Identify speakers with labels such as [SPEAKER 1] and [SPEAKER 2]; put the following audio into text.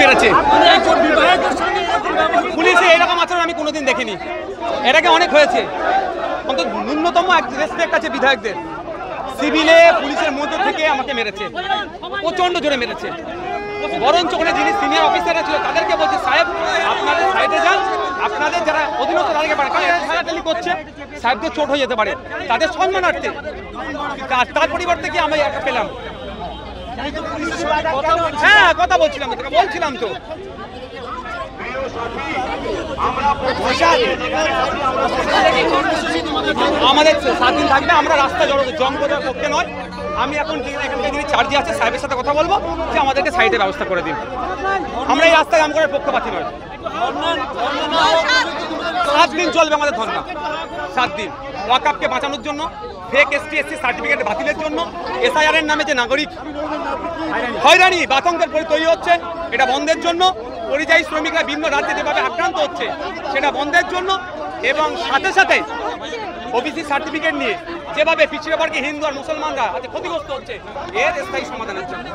[SPEAKER 1] মেরেছে। পুলিশে এরকম আচরণ আমি কোনোদিন দেখিনি, এটাকে অনেক হয়েছে। অন্তত ন্যূনতম রেসপেক্ট আছে বিধায়কদের। সিভিলে পুলিশের মধ্যে থেকে আমাকে মেরেছে, প্রচণ্ড জোরে মেরেছে। বরঞ্চ ওখানে যিনি সিনিয়র অফিসাররা ছিল তাদেরকে বলছে, সাহেব আপনাদের সাইডে যান, আপনাদের যারা অধীনস্থ তাদেরকে পারে, কারণ ঠেলাঠেলি করছে, সাহেবদের চোট হয়ে যেতে পারে, তাদের সম্মানার্থে। তার পরিবর্তে কি আমি একটা পেলাম? হ্যাঁ, কথা বলছিলাম তো। আমাদের 7 দিন থাকবে, আমরা রাস্তা জম করার পক্ষে নয়। আমি এখন এখানকার যিনি চার্জে আছে সাহেবের সাথে কথা বলবো যে আমাদেরকে সাইডের ব্যবস্থা করে দিন। আমরা এই রাস্তায় জাম করার পক্ষপাতী নয়। 7 দিন চলবে আমাদের ধর্না, 7 দিন। ওয়াকাফকে বাঁচানোর জন্য, ফেক ST/SC সার্টিফিকেট বাতিলের জন্য, SIR এর নামে যে নাগরিক হয়রানি বাতঙ্কের তৈরি হচ্ছে, এটা বন্ধের জন্য। পরিযায়ী শ্রমিকরা বিভিন্ন রাজ্যে যেভাবে আক্রান্ত হচ্ছে সেটা বন্ধের জন্য, এবং সাথে সাথে OBC সার্টিফিকেট নিয়ে যেভাবে পিছিয়ে বর্গে হিন্দু আর মুসলমানরা আজ ক্ষতিগ্রস্ত হচ্ছে, এর স্থায়ী সমাধানের জন্য।